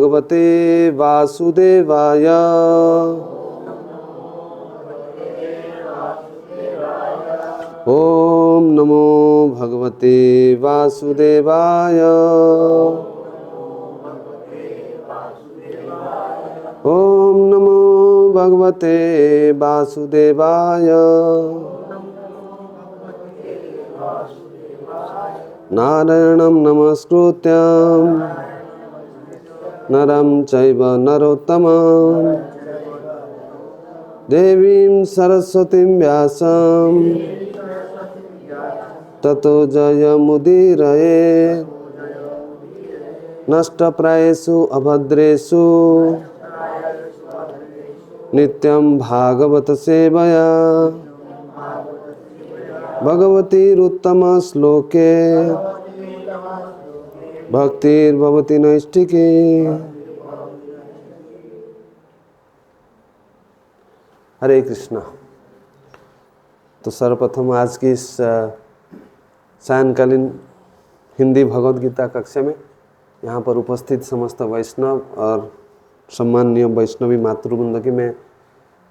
भगवते वासुदेवाय। ओम नमो भगवते वासुदेवाय। ओम नमो भगवते वासुदेवाय। नारायणं नमस्कृत्यं नरं चैव नरोत्तमं देवीं सरस्वतीं व्यासं ततो जयमुदीरये। नष्टप्रायेषु अभद्रेषु नित्यं भागवत सेवया भगवतीरुत्तमश्लोके भक्तिर्भवति नैष्ठिकी। हरे कृष्णा। तो सर्वप्रथम आज की इस सायंकालीन हिंदी भगवद गीता कक्षा में यहाँ पर उपस्थित समस्त वैष्णव और सम्माननीय वैष्णवी मातृवृंद की मैं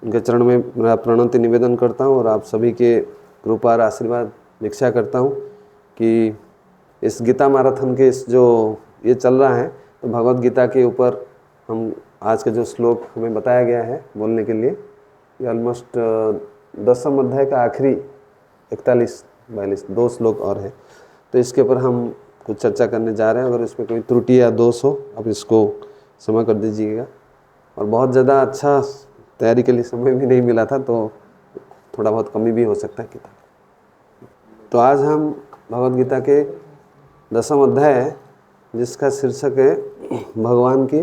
उनके चरण में मेरा प्रणति निवेदन करता हूँ और आप सभी के कृपा और आशीर्वाद भिक्षा करता हूँ कि इस गीता मैराथन के इस जो ये चल रहा है तो भगवद गीता के ऊपर हम आज का जो श्लोक हमें बताया गया है बोलने के लिए, ये ऑलमोस्ट 10वें अध्याय का आखिरी 41-42 दो श्लोक और है, तो इसके ऊपर हम कुछ चर्चा करने जा रहे हैं। अगर इसमें कोई त्रुटि या दोष हो आप इसको क्षमा कर दीजिएगा। और बहुत ज़्यादा अच्छा तैयारी के लिए समय भी नहीं मिला था तो थोड़ा बहुत कमी भी हो सकता है किताब। तो आज हम भगवद गीता के 10वां अध्याय जिसका शीर्षक है भगवान की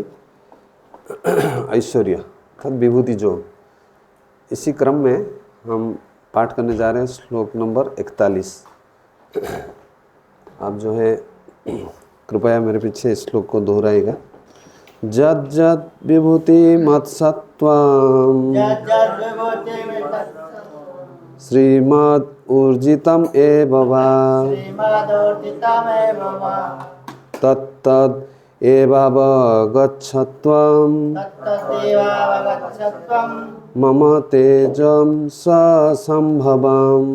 ऐश्वर्य अर्थात विभूति योग, इसी क्रम में हम पाठ करने जा रहे हैं श्लोक नंबर 41। आप जो है कृपया मेरे पीछे इस श्लोक को दोहराइएगा। जद जद विभूति मत्सत्वं श्रीमद् ऊर्जितम् एव वा तत्तद् एवावगच्छत्वं मम तेजं ससंभवम्।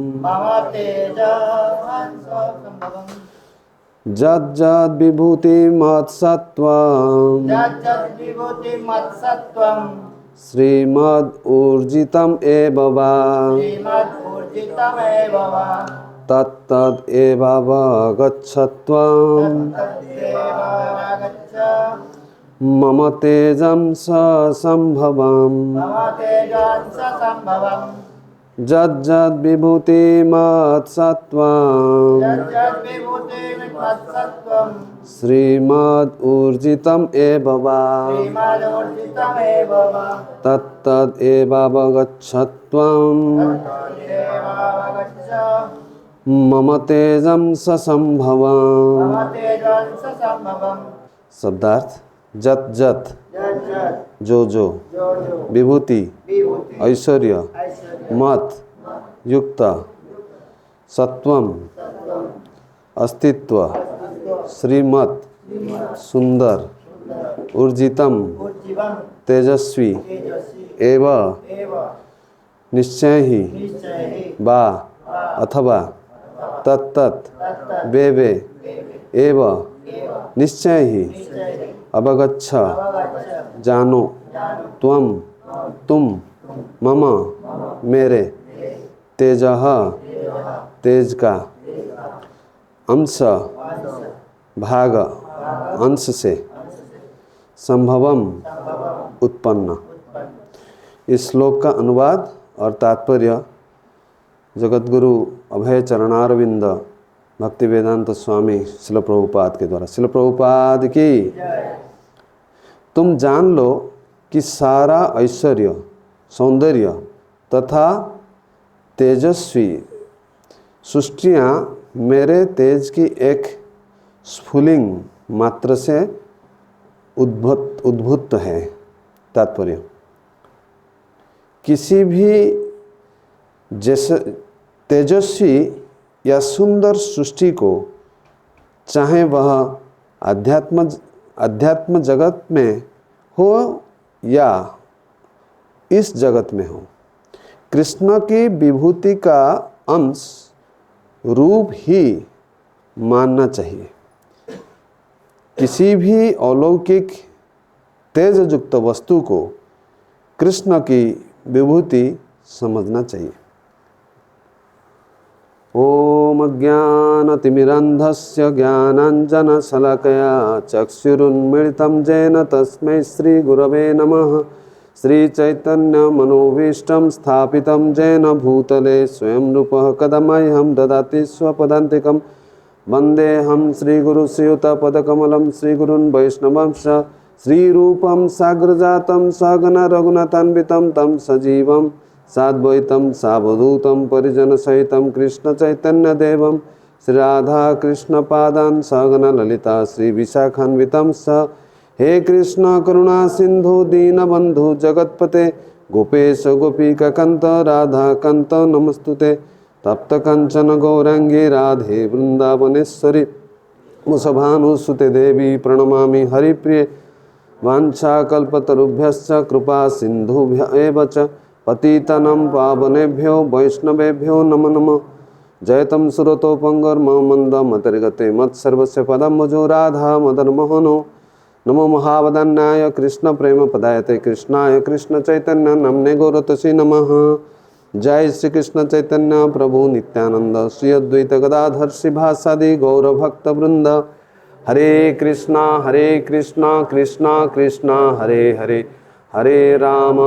जद जद विभूति मत्सत्वं श्रीमद् ऊर्जितम् एव वा तत्तद् एवावगच्छत्वं मम तेजं ससंभवम्। जद जद विभूति मत्सत्वं श्रीमद् ऊर्जितम् एव वा तत्तद् एवावगच्छत्वं मम तेजं ससंभवम्। शब्दार्थ जत जत जो जो विभूति ऐश्वर्य मत युक्त सत्वम अस्तित्व श्रीमत सुंदर ऊर्जितम तेजस्वी एव निश्चय ही बा अथवा तत्तत् वे वे एव निश्चय ही अवगच्छ जानो त्वम तुम मम मेरे तेजः तेज का अंश भाग अंश से संभवम उत्पन्न। इस श्लोक का अनुवाद और तात्पर्य जगतगुरु अभय चरणारविंद भक्ति वेदांत स्वामी शिल प्रभुपाद के द्वारा। शिल प्रभुपाद की तुम जान लो कि सारा ऐश्वर्य सौंदर्य तथा तेजस्वी सृष्टियाँ मेरे तेज की एक स्फुलिंग मात्र से उद्भूत है। तात्पर्य किसी भी जैसे तेजस्वी या सुंदर सृष्टि को चाहे वह अध्यात्म जगत में हो या इस जगत में हो, कृष्ण की विभूति का अंश रूप ही मानना चाहिए। किसी भी अलौकिक तेजयुक्त वस्तु को कृष्ण की विभूति समझना चाहिए। ओम अज्ञानतिमिरन्धस्य ज्ञानाञ्जनशलाकया चक्षुरुन्मीलितं येन तस्मै श्रीगुरवे नमः। श्रीचैतन्यमनोभीष्टं स्थापितं येन भूतले स्वयं रूपः कदा मह्यं ददाति स्वपदान्तिकं। वन्देऽहं श्रीगुरुश्रीयुतपदकमलं श्रीगुरून् वैष्णवंश श्रीरूपं साग्रजातं सहगण रघुनाथान्वितं तं सजीवं साद्वैतं सावधूतं परिजनसहितं कृष्णचैतन्यदेवं श्रीराधाकृष्णपादान् सहगण ललिता श्रीविशाखान्वितं स। हे कृष्ण करुणा सिंधु दीनबंधु जगतपते गोपेश गोपीकांत राधाकांत नमस्तुते। तप्त कंचन गौरांगी राधे वृंदावनेश्वरी मुसभानुसुते देवी प्रणमामि हरिप्रिये। वाञ्छाकल्पतरुभ्यश्च कृपा सिन्धुभ्य एव च पतितनं पावनेभ्यो वैष्णवेभ्यो नमो नमः। जयतं सुरतोपंगर्म मंदमतिर्गते मत्सर्वस्य पदम्बुजो राधा मदन मोहनो। नमो महावदन्नाय कृष्ण प्रेम पदायते कृष्णाय कृष्ण चैतन्य नमने गौरतसी नमः। जय श्री कृष्ण चैतन्य प्रभु नित्यानंद श्री अद्वैत गदाधर श्रीवासादि गौरभक्त वृंद। हरे कृष्णा कृष्णा कृष्णा हरे हरे, हरे राम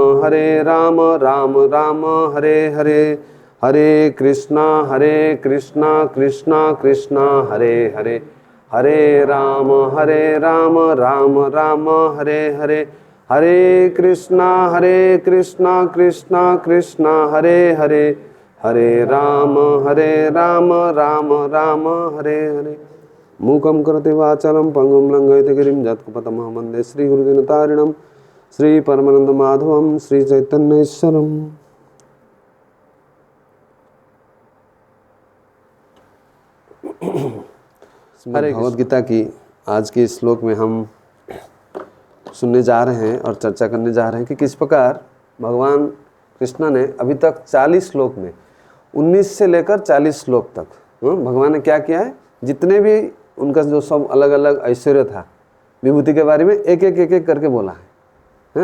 राम राम हरे हरे। हरे कृष्णा कृष्णा कृष्णा हरे हरे, हरे राम राम राम हरे हरे। हरे कृष्णा कृष्णा कृष्णा हरे हरे, हरे राम राम राम हरे हरे। मूकं करोति वाचालं पंगुं लंघयति गिरिं यत्कृपातमहं वन्दे श्रीगुरुदीनतारिणं श्रीपरमानन्दमाधवं श्रीचैतन्येश्वरम्। भगवद गीता की आज के श्लोक में हम सुनने जा रहे हैं और चर्चा करने जा रहे हैं कि किस प्रकार भगवान कृष्ण ने अभी तक 40 श्लोक में 19 से लेकर 40 श्लोक तक भगवान ने क्या किया है। जितने भी उनका जो सब अलग अलग ऐश्वर्य था विभूति के बारे में एक एक करके बोला है।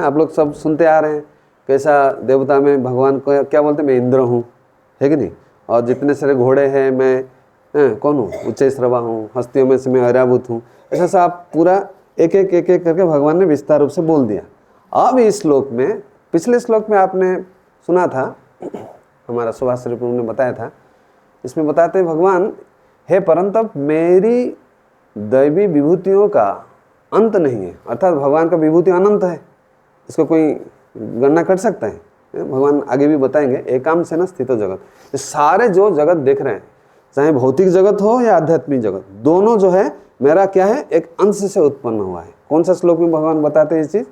आप लोग सब सुनते आ रहे हैं कैसा देवता में भगवान को क्या बोलते हैं, मैं इंद्र हूँ, है कि नहीं। और जितने सारे घोड़े हैं मैं कौन हूँ, उच्च श्रवा हूँ, हस्तियों में से मैं आर्याभूत हूँ। ऐसा सा आप पूरा एक एक करके भगवान ने विस्तार रूप से बोल दिया। अब इस श्लोक में, पिछले श्लोक में आपने सुना था, हमारा सुभाष प्रभु ने बताया था, इसमें बताते हैं भगवान हे परंतप मेरी दैवी विभूतियों का अंत नहीं है। अर्थात भगवान का विभूति अनंत है, इसको कोई गणना कर सकता है। भगवान आगे भी बताएंगे एकाम से न स्थितो जगत। ये सारे जो जगत देख रहे हैं, चाहे भौतिक जगत हो या आध्यात्मिक जगत, दोनों जो है मेरा क्या है, एक अंश से उत्पन्न हुआ है। कौन सा श्लोक में भगवान बताते हैं ये चीज,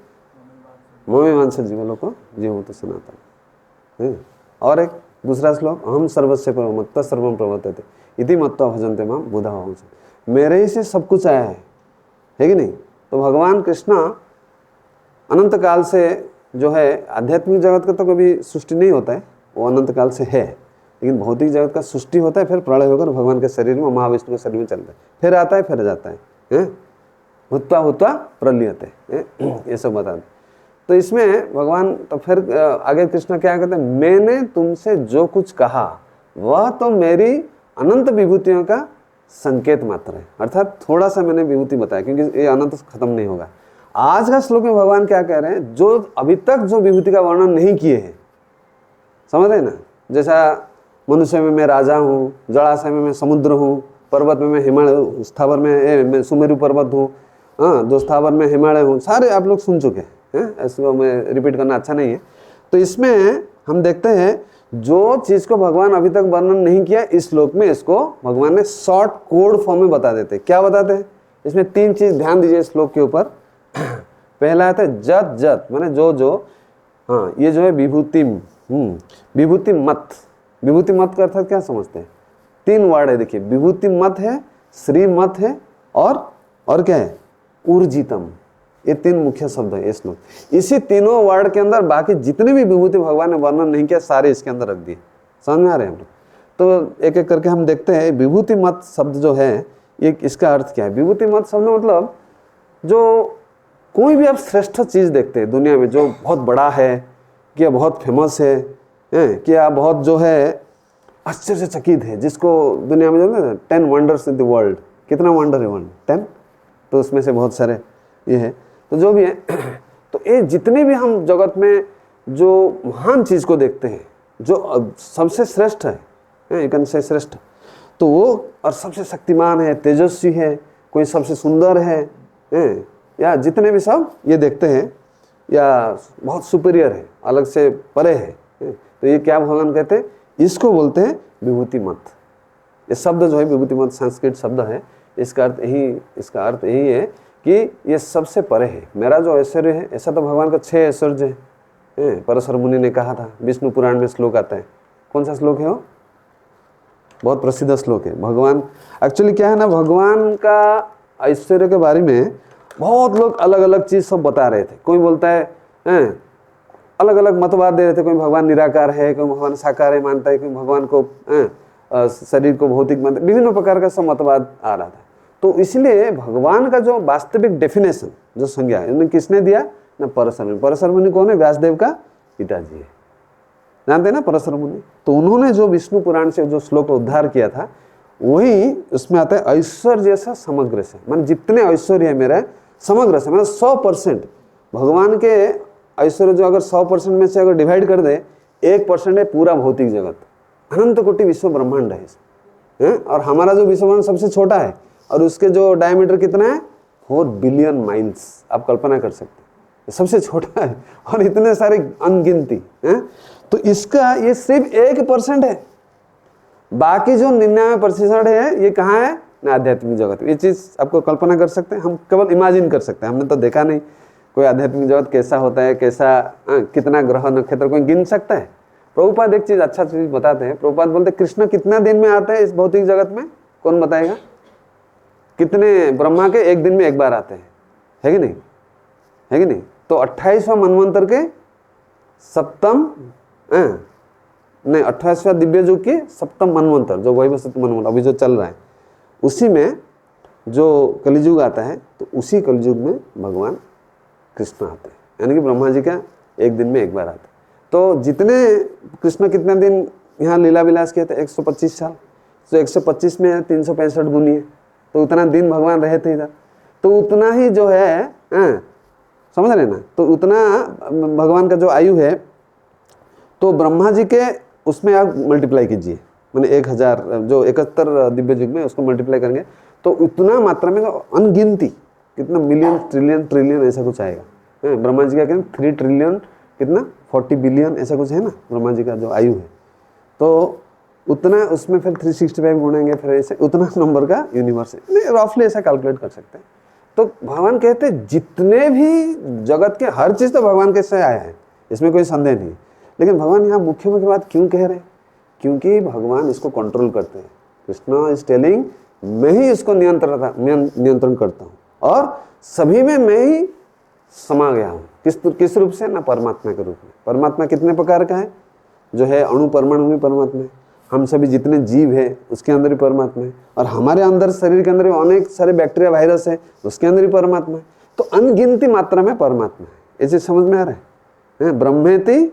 मोमे वांछित जीवों को जीव तो सनातन। और एक दूसरा श्लोक, अहम सर्वस्य परमत्ता सर्वम प्रवर्तते इति मत्वा भजन्ते माम बुधा हो, मेरे ही से सब कुछ आया है कि नहीं। तो भगवान कृष्ण अनंत काल से जो है, आध्यात्मिक जगत का तो कभी सृष्टि नहीं होता है, वो अनंत काल से है, लेकिन भौतिक जगत का सृष्टि होता है, फिर प्रलय होकर भगवान के शरीर में, महाविष्णु के शरीर में चलता है, फिर आता है फिर जाता है, हुत्वा प्रलीयते, ये सब बता दें। तो इसमें भगवान तो फिर आगे कृष्ण क्या कहते हैं, मैंने तुमसे जो कुछ कहा वह तो मेरी अनंत विभूतियों का संकेत मात्र है। अर्थात थोड़ा सा मैंने विभूति बताया, क्योंकि ये अनंत खत्म नहीं होगा। आज का श्लोक में भगवान क्या कह रहे हैं, जो अभी तक जो विभूति का वर्णन नहीं किए हैं, समझ रहे ना। जैसा मनुष्य में मैं राजा हूँ, जलाशय में मैं समुद्र हूँ, पर्वत में मैं हिमालय, स्थावर में मैं सुमेरु पर्वत हूँ, जो स्थावर में हिमालय हूँ, सारे आप लोग सुन चुके हैं, इसको मैं रिपीट करना अच्छा नहीं है। तो इसमें हम देखते हैं जो चीज़ को भगवान अभी तक वर्णन नहीं किया, इस श्लोक में इसको भगवान ने शॉर्ट कोड फॉर्म में बता देते। क्या बताते हैं इसमें, 3 चीज़ ध्यान दीजिए इस श्लोक के ऊपर। पहला है जत जत, माने जो जो, ये जो है विभूति, विभूति मत। विभूति मत का अर्थात क्या समझते हैं, 3 वर्ड है, देखिए विभूति मत है, श्री मत है, और क्या है, ऊर्जितम। ये 3 मुख्य शब्द है ये श्लोक। इसी तीनों वर्ड के अंदर बाकी जितने भी विभूति भगवान ने वर्णन नहीं किया सारे इसके अंदर रख दिए। समझ में आ रहे हैं हम लोग? तो एक एक करके हम देखते हैं। विभूति मत शब्द जो है ये इसका अर्थ क्या है? विभूति मत शब्द मतलब जो कोई भी आप श्रेष्ठ चीज़ देखते हैं दुनिया में, जो बहुत बड़ा है, कि बहुत फेमस है, कि बहुत जो है आश्चर्यचकित है, जिसको दुनिया में जो है 10 वंडर्स इन द वर्ल्ड, कितना वंडर है? 10, तो उसमें से बहुत सारे ये है। तो जो भी है तो ये जितने भी हम जगत में जो महान चीज़ को देखते हैं, जो सबसे श्रेष्ठ है, एक से श्रेष्ठ, तो वो और सबसे शक्तिमान है, तेजस्वी है, कोई सबसे सुंदर है, या जितने भी सब ये देखते हैं, या बहुत सुपीरियर है, अलग से परे है, तो ये क्या भगवान कहते हैं? इसको बोलते हैं विभूति मत। ये शब्द जो है विभूति मत संस्कृत शब्द है। इसका अर्थ यही है कि ये सबसे परे है। मेरा जो ऐश्वर्य है, ऐसा तो भगवान का 6 ऐश्वर्य है। पराशर मुनि ने कहा था, विष्णु पुराण में श्लोक आता है। कौन सा श्लोक है वो? बहुत प्रसिद्ध श्लोक है। भगवान एक्चुअली क्या है ना, भगवान का ऐश्वर्य के बारे में बहुत लोग अलग अलग चीज़ सब बता रहे थे। कोई बोलता है अलग अलग मतवाद दे रहे थे। कोई भगवान निराकार है, कोई भगवान साकार है मानता है, कोई भगवान को शरीर को भौतिक मानता है। विभिन्न प्रकार का सब मतवाद आ रहा था। तो इसलिए भगवान का जो वास्तविक डेफिनेशन, जो संज्ञा है, उन्हें किसने दिया ना? पराशर मुनि। पराशर मुनि कौन है? व्यासदेव का पिताजी है, जानते हैं ना पराशर मुनि। तो उन्होंने जो विष्णु पुराण से जो श्लोक उद्धार किया था, वही उसमें आता है ऐश्वर्य से समग्र से, मान जितने ऐश्वर्य है मेरा समग्र से, मतलब 100% भगवान के ऐश्वर्य जो अगर 100% में से अगर डिवाइड कर दे, 1% है पूरा भौतिक जगत, अनंत कोटि विश्व ब्रह्मांड है। और हमारा जो विश्व ब्रह्मांड सबसे छोटा है, और उसके जो डायमीटर कितना है? 4 बिलियन माइल्स। आप कल्पना कर सकते हैं, सबसे छोटा है, और इतने सारे अनगिनती है। तो इसका ये सिर्फ 1% है। बाकी जो 99% है, ये कहाँ है? ना आध्यात्मिक जगत। ये चीज़ आपको कल्पना कर सकते हैं, हम केवल इमेजिन कर सकते हैं। हमने तो देखा नहीं कोई आध्यात्मिक जगत कैसा होता है, कैसा कितना ग्रह नक्षत्र कोई गिन सकता है? प्रभुपाद एक चीज़ अच्छा चीज़ बताते हैं। प्रभुपाद बोलते हैं कृष्ण कितना दिन में आते हैं इस भौतिक जगत में? कौन बताएगा? कितने? ब्रह्मा के 1 दिन में 1 बार आते हैं, है कि नहीं? है कि नहीं? तो 28वां मनवंतर के सप्तम नहीं 28वां दिव्य युग के सप्तम मनवंतर, जो वैवस्वत सप्तम मनवंतर अभी जो चल रहा है, उसी में जो कलियुग आता है, तो उसी कलियुग में भगवान कृष्ण आते हैं, यानी कि ब्रह्मा जी का 1 दिन में 1 बार आते हैं। तो जितने कृष्ण कितने दिन यहाँ लीला विलास किए थे? 125 साल। तो 125 में 365 गुनी है, तो उतना दिन भगवान रहे थे इधर। तो उतना ही जो है समझ रहे ना, तो उतना भगवान का जो आयु है, तो ब्रह्मा जी के उसमें आप मल्टीप्लाई कीजिए, मैंने 1000 जो 71 दिव्य युग में उसको मल्टीप्लाई करेंगे, तो उतना मात्रा में अनगिनती कितना मिलियन ट्रिलियन ऐसा कुछ आएगा। ब्रह्मा जी का कहते 3 ट्रिलियन कितना 40 बिलियन ऐसा कुछ है ना ब्रह्मा जी का जो आयु है। तो उतना उसमें फिर 365 गुणेंगे, फिर ऐसे उतना नंबर का यूनिवर्स है। रफली ऐसा कैलकुलेट कर सकते हैं। तो भगवान कहते हैं जितने भी जगत के हर चीज़ तो भगवान के से आया है, इसमें कोई संदेह नहीं। लेकिन भगवान यहाँ मुख्य बात क्यों कह रहे हैं? क्योंकि भगवान इसको कंट्रोल करते हैं। कृष्णा इज टेलिंग मैं ही इसको नियंत्रण करता हूँ, और सभी में मैं ही समा गया हूँ। किस रूप से? ना परमात्मा के रूप में। परमात्मा कितने प्रकार का है? जो है अणु परमाणु में परमात्मा है, हम सभी जितने जीव है उसके अंदर ही परमात्मा है, और हमारे अंदर शरीर के अंदर अनेक सारे बैक्टीरिया वायरस है, उसके अंदर ही परमात्मा है। तो अनगिनती मात्रा में परमात्मा है। ये चीज समझ में आ रहा है? ब्रह्मेति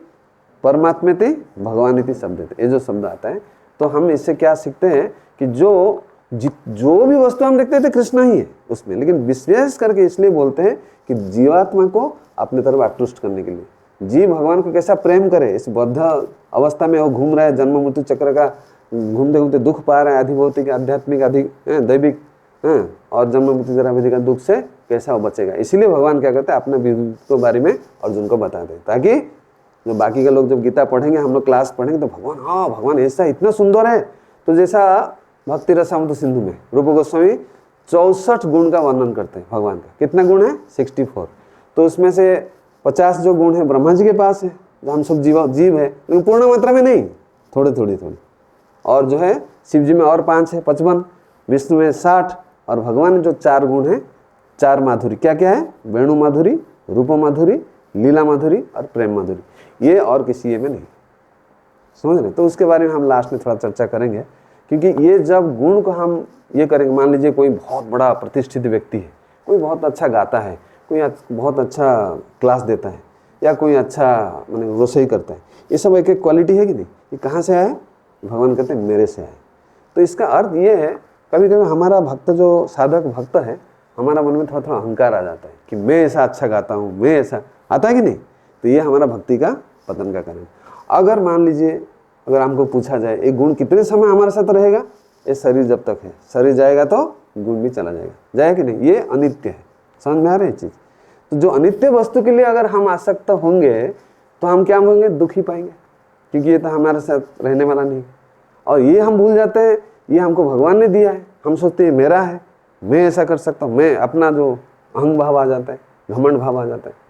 परमात्मेति भगवानिति शब्द, ये जो शब्द आता है, तो हम इससे क्या सीखते हैं कि जो भी वस्तु हम देखते थे कृष्ण ही है उसमें, लेकिन विशेष करके इसलिए बोलते हैं कि जीवात्मा को अपने तरफ आकृष्ट करने के लिए। जीव भगवान को कैसा प्रेम करे, इस बद्ध अवस्था में वो घूम रहा है, जन्म मृत्यु चक्र का घूमते घूमते दुख पा रहा है, अधिभौतिक आध्यात्मिक दैविक और जन्म मृत्यु जरा विधि का दुख से कैसा वो बचेगा। इसीलिए भगवान क्या करते हैं अपने विधि के बारे में अर्जुन को बता दे, ताकि जो बाकी के लोग जब गीता पढ़ेंगे, हम लोग क्लास पढ़ेंगे, तो भगवान भगवान ऐसा इतना सुंदर है। तो जैसा भक्ति रसामृत सिंधु में रूप गोस्वामी 64 गुण का वर्णन करते हैं भगवान का। कितना गुण है? 64। तो उसमें से 50 जो गुण है ब्रह्मा जी के पास है, जो हम सब जीव है, लेकिन पूर्ण मात्रा में नहीं, थोड़ी। और जो है शिव जी में और 5 है, 55, विष्णु में 60, और भगवान जो 4 गुण है चार माधुरी क्या क्या है? वेणु माधुरी, रूप माधुरी, लीला माधुरी और प्रेम माधुरी। ये और किसी ये में नहीं, समझ रहे? तो उसके बारे में हम लास्ट में थोड़ा चर्चा करेंगे, क्योंकि ये जब गुण को हम ये करेंगे, मान लीजिए कोई बहुत बड़ा प्रतिष्ठित व्यक्ति है, कोई बहुत अच्छा गाता है, कोई बहुत अच्छा क्लास देता है, या कोई अच्छा माने रसोई करता है, ये सब एक एक क्वालिटी है कि नहीं? ये कहाँ से आया? भगवान कहते हैं मेरे से आए। तो इसका अर्थ ये है, कभी कभी हमारा भक्त जो साधक भक्त है, हमारा मन में थोड़ा थोड़ा अहंकार आ जाता है कि मैं ऐसा अच्छा गाता हूँ, मैं ऐसा, आता है कि नहीं? तो ये हमारा भक्ति का पतन का कारण। अगर मान लीजिए, अगर हमको पूछा जाए एक गुण कितने समय हमारे साथ रहेगा? ये शरीर जब तक है, शरीर जाएगा तो गुण भी चला जाएगा, जाएगा कि नहीं? ये अनित्य है, समझ में आ रही है चीज़? तो जो अनित्य वस्तु के लिए अगर हम आसक्त होंगे तो हम क्या होंगे? दुखी पाएंगे, क्योंकि ये तो हमारे साथ रहने वाला नहीं। और ये हम भूल जाते हैं, ये हमको भगवान ने दिया है, हम सोचते हैं मेरा है, मैं ऐसा कर सकता हूँ, मैं, अपना जो अहंग भाव आ जाता है, घमंड भाव आ जाता है।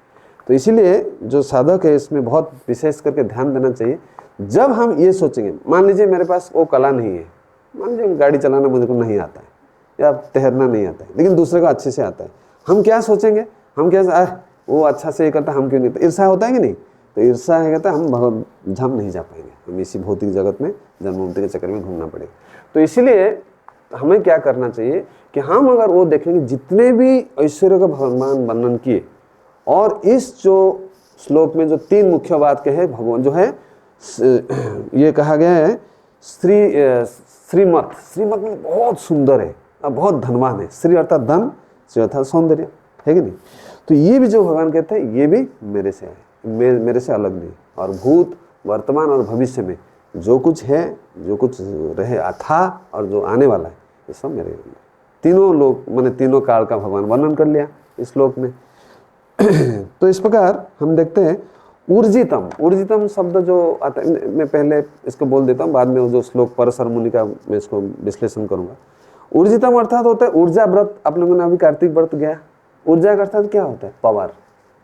तो इसीलिए जो साधक है इसमें बहुत विशेष करके ध्यान देना चाहिए। जब हम ये सोचेंगे, मान लीजिए मेरे पास वो कला नहीं है, मान लीजिए गाड़ी चलाना मुझे को नहीं आता है या तैरना नहीं आता है, लेकिन दूसरे को अच्छे से आता है, हम क्या सोचेंगे? हम क्या, वो अच्छा से ये करता, हम क्यों नहीं? तो ईर्षा होता है कि नहीं? तो ईर्षा है कहता हम बहुत हम नहीं जा पाएंगे, हम इसी भौतिक जगत में जन्म मृत्यु के चक्कर में घूमना पड़ेगा। तो इसीलिए हमें क्या करना चाहिए कि हम अगर वो देखेंगे जितने भी ऐश्वर्य का भगवान वर्णन किए, और इस जो श्लोक में जो तीन मुख्य बात के हैं भगवान जो है, ये कहा गया है श्रीमत। श्रीमत में बहुत सुंदर है और बहुत धनवान है। श्री अर्थात धन, श्री अर्थात सौंदर्य, है कि नहीं? तो ये भी जो भगवान कहते हैं ये भी मेरे से है, मेरे से अलग नहीं। और भूत, वर्तमान और भविष्य में जो कुछ है, जो कुछ रहे था और जो आने वाला है, ये सब मेरे। तीनों लोग मैंने तीनों काल का भगवान वर्णन कर लिया इस श्लोक में। तो इस प्रकार हम देखते हैं ऊर्जितम। ऊर्जितम शब्द जो आता है, मैं पहले इसको बोल देता हूँ, बाद में वो जो श्लोक परसर मुनि का मैं इसको विश्लेषण करूंगा। ऊर्जितम अर्थात होता है ऊर्जा व्रत। आप लोगों ने अभी कार्तिक व्रत गया, ऊर्जा का अर्थात क्या होता है? पावर,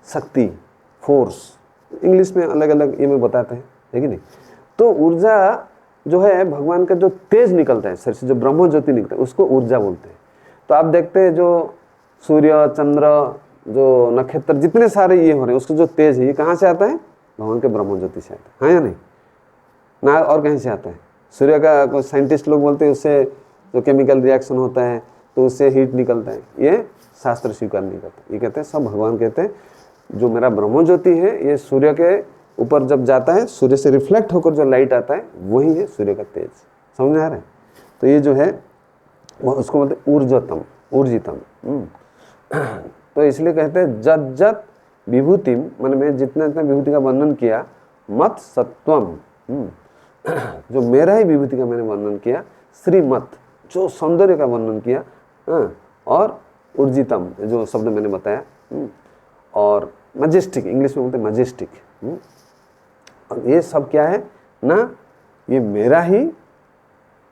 शक्ति, फोर्स। इंग्लिश में अलग अलग ये में बताते हैं, है कि नहीं? तो ऊर्जा जो है भगवान का जो तेज निकलता है शरीर से, जो ब्रह्म ज्योति निकलता है, उसको ऊर्जा बोलते हैं। तो आप देखते हैं जो सूर्य, चंद्र, जो नक्षत्र, जितने सारे ये हो रहे हैं, उसको जो तेज है ये कहाँ से आता है? भगवान के ब्रह्म ज्योति से आता है, हाँ या नहीं? ना और कहीं से आता है? सूर्य का कोई साइंटिस्ट लोग बोलते हैं उससे जो केमिकल रिएक्शन होता है तो उससे हीट निकलता है, ये शास्त्र स्वीकार नहीं करता। ये कहते हैं सब भगवान कहते हैं जो मेरा ब्रह्म ज्योति है ये सूर्य के ऊपर जब जाता है, सूर्य से रिफ्लेक्ट होकर जो लाइट आता है वही है सूर्य का तेज। समझ में आ रहा है? तो ये जो है वो उसको बोलते हैं ऊर्जतम, ऊर्जितम। तो इसलिए कहते हैं जत जत विभूतिम, मन में जितना जितना विभूति का वर्णन किया, मत सत्वम, जो मेरा ही विभूति का मैंने वर्णन किया, श्रीमत जो सौंदर्य का वर्णन किया, और ऊर्जितम जो शब्द मैंने बताया, और मजेस्टिक, इंग्लिश में बोलते हैं मजेस्टिक। और ये सब क्या है ना? ये मेरा ही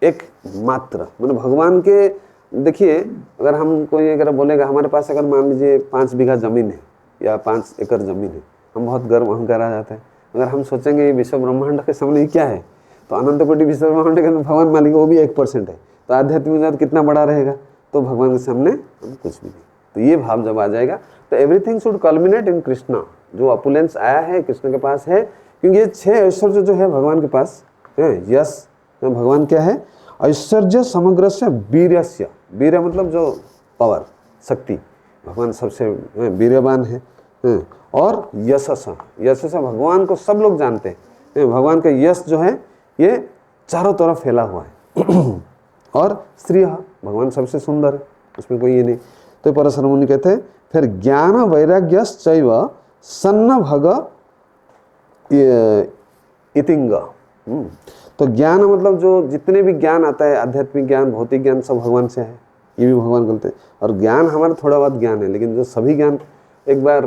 एक मात्र, मतलब भगवान के। देखिए अगर हम कोई अगर बोलेगा हमारे पास अगर मान लीजिए 5 बीघा जमीन है या 5 एकड़ जमीन है, हम बहुत गर्व अहंकार आ जाता है। अगर हम सोचेंगे ये विश्व ब्रह्मांड के सामने क्या है, तो अनंत कोटि विश्व ब्रह्मांड के भगवान मालिक वो भी 1% है, तो आध्यात्मिक कितना बड़ा रहेगा? तो भगवान के सामने हम कुछ भी नहीं। तो ये भाव जब आ जाएगा तो एवरीथिंग शुड कल्मिनेट इन कृष्णा। जो अपुलेंस आया है कृष्ण के पास है, क्योंकि ये 6 ऐश्वर्य जो है भगवान के पास है। यस, भगवान क्या है? ऐश्वर्य समग्र से वीर्यस्य। वीर्य मतलब जो पावर, शक्ति, भगवान सबसे वीर्यवान है। और यशस, यशस भगवान को सब लोग जानते हैं। भगवान का यश जो है ये चारों तरफ फैला हुआ है। और श्रीय, भगवान सबसे सुंदर है, उसमें कोई ये नहीं। तो परशुराम मुनि कहते हैं फिर ज्ञान वैराग्यश्चैव सन्न भग इतिंग। तो ज्ञान मतलब जो जितने भी ज्ञान आता है, आध्यात्मिक ज्ञान, भौतिक ज्ञान, सब भगवान से है, ये भी भगवान बोलते हैं। और ज्ञान हमारा थोड़ा बहुत ज्ञान है, लेकिन जो सभी ज्ञान, एक बार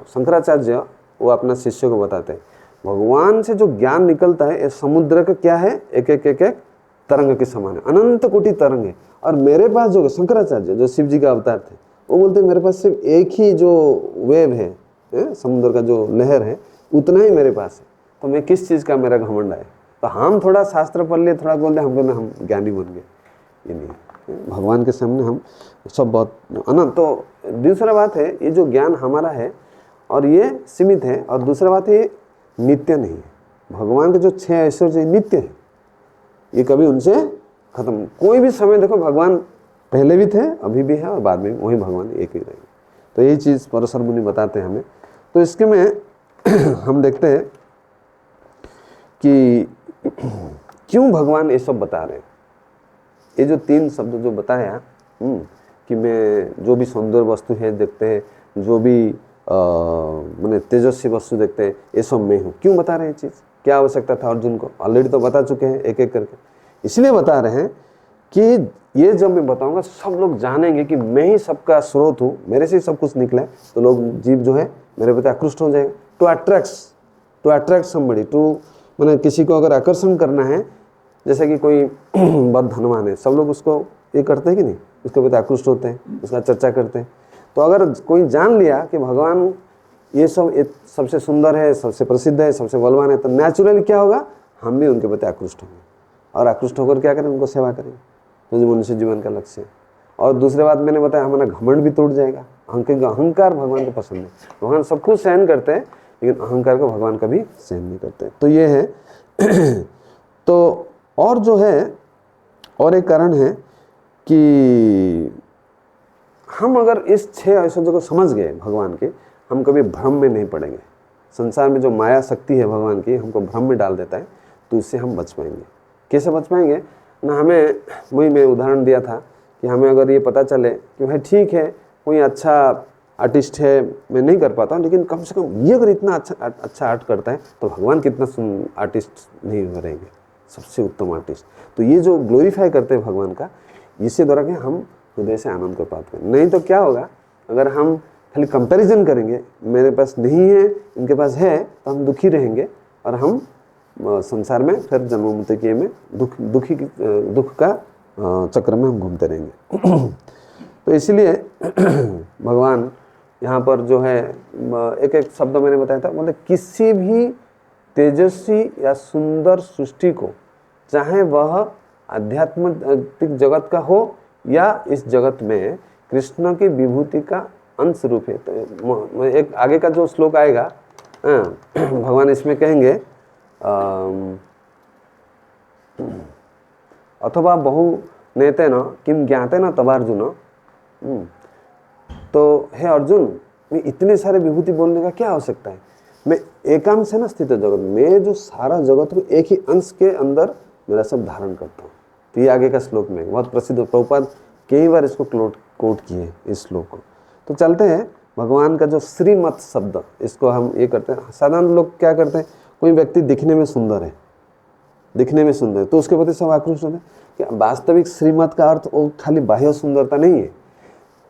शंकराचार्य वो अपना शिष्य को बताते हैं, भगवान से जो ज्ञान निकलता है ये समुद्र का क्या है? एक एक एक एक तरंग के समान है, अनंत कोटि तरंग है। और मेरे पास जो शंकराचार्य जो शिव जी का अवतार थे, वो बोलते हैं मेरे पास सिर्फ एक ही जो वेव है, समुद्र का जो लहर है, उतना ही मेरे पास है। तो मैं किस चीज़ का मेरा घमंड है? तो हम थोड़ा शास्त्र पढ़ लिए, थोड़ा बोल दे हमको ना हम ज्ञानी बन गए, ये नहीं। भगवान के सामने हम सब बहुत अनंत। तो दूसरा बात है, ये जो ज्ञान हमारा है और ये सीमित है, और दूसरा बात है ये नित्य नहीं है। भगवान के जो 6 ऐश्वर्य नित्य है, ये कभी उनसे खत्म, कोई भी समय देखो भगवान पहले भी थे, अभी भी है और बाद में वही भगवान एक ही रहेंगे। तो यही चीज़ पराशर मुनि बताते हैं हमें। तो इसके में हम देखते हैं कि क्यों भगवान ये सब बता रहे हैं। ये जो 3 शब्द जो बताया कि मैं जो भी सौंदर्य वस्तु है देखते हैं, जो भी मैंने तेजस्वी वस्तु देखते हैं, ये सब मैं हूँ। क्यों बता रहे हैं ये चीज़, क्या आवश्यकता था अर्जुन को, ऑलरेडी तो बता चुके हैं एक एक करके। इसलिए बता रहे हैं कि ये जब मैं बताऊंगा सब लोग जानेंगे कि मैं ही सबका स्रोत हूँ, मेरे से ही सब कुछ निकला है, तो लोग जीव जो है मेरे प्रति आकृष्ट हो जाएगा। टू अट्रैक्ट समबडी, मैंने किसी को अगर आकर्षण करना है, जैसे कि कोई बहुत धनवान है, सब लोग उसको ये करते हैं कि नहीं, उसके प्रति आकृष्ट होते हैं, उसका चर्चा करते हैं। तो अगर कोई जान लिया कि भगवान ये सब सबसे सुंदर है, सबसे प्रसिद्ध है, सबसे बलवान है, तो नेचुरली क्या होगा, हम भी उनके प्रति आकृष्ट होंगे, और आकृष्ट होकर क्या करें, उनको सेवा करेंगे, तो जो मनुष्य जीवन का लक्ष्य है। और दूसरी बात मैंने बताया, हमारा घमंड भी टूट जाएगा। अहंकार भगवान को पसंद है, भगवान सब कुछ सहन करते हैं, लेकिन अहंकार को भगवान कभी सहन नहीं करते। तो ये है तो और जो है, और एक कारण है कि हम अगर इस 6 ऐश्वर्य को समझ गए भगवान के, हम कभी भ्रम में नहीं पड़ेंगे। संसार में जो माया शक्ति है भगवान की, हमको भ्रम में डाल देता है, तो उससे हम बच पाएंगे। कैसे बच पाएंगे ना, हमें वही मैं उदाहरण दिया था कि हमें अगर ये पता चले कि भाई ठीक है कोई अच्छा आर्टिस्ट है, मैं नहीं कर पाता, लेकिन कम से कम ये अगर इतना अच्छा आर्ट करता है, तो भगवान कितना आर्टिस्ट नहीं रहेंगे, सबसे उत्तम आर्टिस्ट। तो ये जो ग्लोरीफाई करते हैं भगवान का, इससे द्वारा कि हम हृदय से आनंद को प्राप्त करें। नहीं तो क्या होगा, अगर हम खाली कंपैरिजन करेंगे, मेरे पास नहीं है इनके पास है, तो हम दुखी रहेंगे, और हम संसार में फिर जन्म मृत्यु के में दुख का चक्र में हम घूमते रहेंगे। तो इसलिए भगवान यहाँ पर जो है एक एक शब्द मैंने बताया था, मतलब किसी भी तेजस्वी या सुंदर सृष्टि को, चाहे वह आध्यात्मिक जगत का हो या इस जगत में कृष्ण की विभूति का अंश रूप है। तो एक आगे का जो श्लोक आएगा, भगवान इसमें कहेंगे अथवा बहु नेते न किम ज्ञाते न तबार्जुन। तो हे अर्जुन, मैं इतने सारे विभूति बोलने का क्या आवश्यकता है, मैं एकांश है ना स्थित जगत, मैं जो सारा जगत हूँ एक ही अंश के अंदर मेरा सब धारण करता हूँ। तो ये आगे का श्लोक में बहुत प्रसिद्ध, प्रभुपाद कई बार इसको कोट किए इस श्लोक को। तो चलते हैं भगवान का जो श्रीमत शब्द, इसको हम ये करते हैं। साधारण लोग क्या करते हैं, कोई व्यक्ति दिखने में सुंदर है, तो उसके प्रति सब आकृष्ट होते हैं। कि वास्तविक श्रीमत का अर्थ वो खाली बाह्य सुंदरता नहीं है,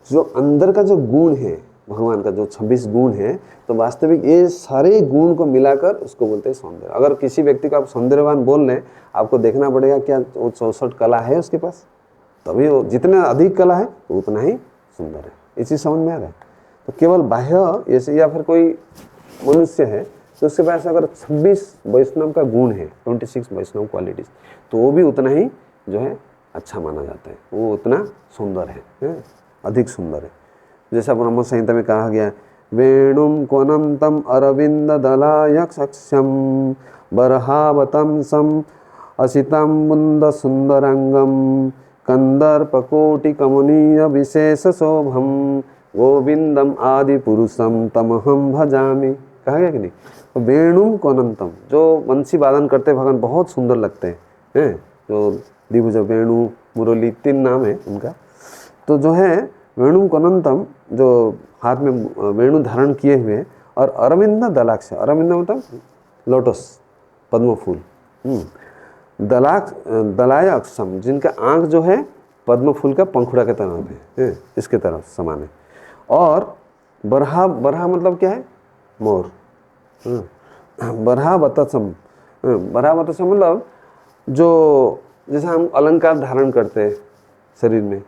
जो अंदर का जो गुण है भगवान का, जो 26 गुण है, तो वास्तविक ये सारे गुण को मिलाकर उसको बोलते हैं सौंदर्य। अगर किसी व्यक्ति को आप सौंदर्यवान बोल रहे हैं, आपको देखना पड़ेगा क्या वो 64 कला है उसके पास, तभी वो जितना अधिक कला है उतना ही सुंदर है। ये चीज़ समझ में आ रहा है। तो केवल बाह्य ऐसे, या फिर कोई मनुष्य है तो उसके पास अगर 26 वैष्णव का गुण है, 26 वैष्णव क्वालिटीज, तो वो भी उतना ही जो है अच्छा माना जाता है, वो उतना सुंदर है, अधिक सुंदर है। जैसा ब्रह्म संहिता में कहा गया, वेणुम कोनंतम अरविंद दलायक्षम बरहावतम सम असितम मुंद सुंदरंगम कंदर्पकोटि कमनीय विशेष शोभम गोविंदम आदि पुरुषम तमहम भजामि। कहा गया कि नहीं। तो वेणुम कोनंतम, जो वंशी वादन करते भगवान बहुत सुंदर लगते हैं, जो द्विभुज, वेणु, मुरली, 3 नाम है उनका। तो जो है वेणु कोनंतम, जो हाथ में वेणु धारण किए हुए, और अरविंद दलाक्ष, अरविंद मतलब लोटस, पद्म फूल, दलाय अक्षम, जिनका आंख जो है पद्म फूल का पंखुड़ा के तरफ है, इसके तरफ समान है। और बरहा मतलब क्या है, मोर। बरहावतसम मतलब जो जैसे हम अलंकार धारण करते हैं शरीर में,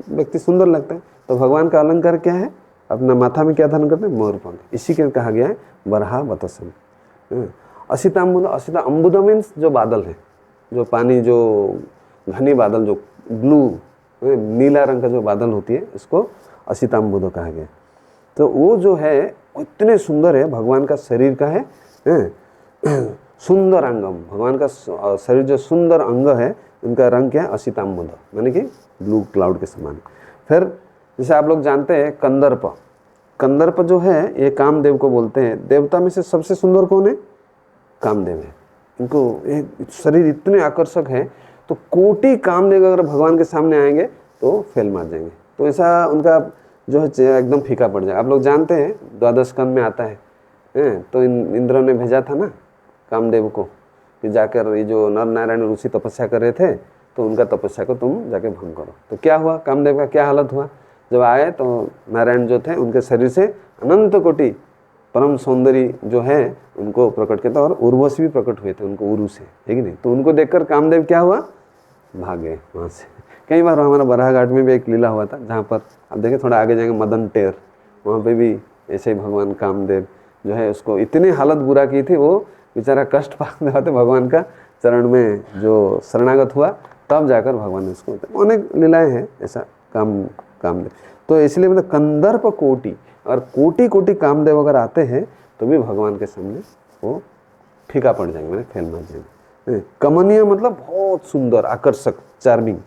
व्यक्ति सुंदर लगता है, तो भगवान का अलंकार क्या है, अपना माथा में क्या धारण करते हैं, मोर पंख। इसी के कहा गया है बरहावतसम। असिताम्बुद, अम्बुद मीन्स जो बादल है, जो पानी, जो घनी बादल, जो ब्लू नीला रंग का जो बादल होती है उसको असिताम्बुद कहा गया। तो वो जो है वो इतने सुंदर है, भगवान का शरीर का है, सुंदर अंगम, भगवान का शरीर जो सुंदर अंग है उनका रंग क्या है, असिताम्बुद, यानी कि ब्लू क्लाउड के समान। फिर जैसे आप लोग जानते हैं कंदर्प, कंदर्प जो है ये कामदेव को बोलते हैं। देवता में से सबसे सुंदर कौन है, कामदेव है। इनको शरीर इतने आकर्षक है, तो कोटि कामदेव अगर भगवान के सामने आएंगे तो फेल मार जाएंगे। तो ऐसा उनका जो है एकदम फीका पड़ जाएगा। आप लोग जानते हैं द्वादश स्कंद में आता है, तो इंद्र ने भेजा था ना कामदेव को कि जाकर ये जो नर नारायण ऋषि तपस्या कर रहे थे तो उनका तपस्या को तुम जाके भंग करो। तो क्या हुआ, कामदेव का क्या हालत हुआ, जब आए तो नारायण जो थे उनके शरीर से अनंत कोटि परम सौंदर्य जो है उनको प्रकट किया था, और उर्वशी भी प्रकट हुए थे उनको उरु से, है कि नहीं। तो उनको देखकर कामदेव क्या हुआ, भाग गए वहाँ से। कई बार हमारा बराह घाट में भी एक लीला हुआ था, जहाँ पर आप देखें थोड़ा आगे जाएंगे मदन टेर, वहाँ पे भी ऐसे ही भगवान कामदेव जो है उसको इतनी हालत बुरा की थी, वो बेचारा कष्ट पाते पाते भगवान का चरण में जो शरणागत हुआ, तब जाकर भगवान ने उसको, अनेक लीलाएँ हैं ऐसा कामदेव। तो इसलिए मतलब कंदर्प कोटि, और कोटि कोटि कामदेव अगर आते हैं तो भी भगवान के सामने वो फीका पड़ जाएंगे, मैंने फेल मार जाएंगे। कमनीय मतलब बहुत सुंदर, आकर्षक, चार्मिंग।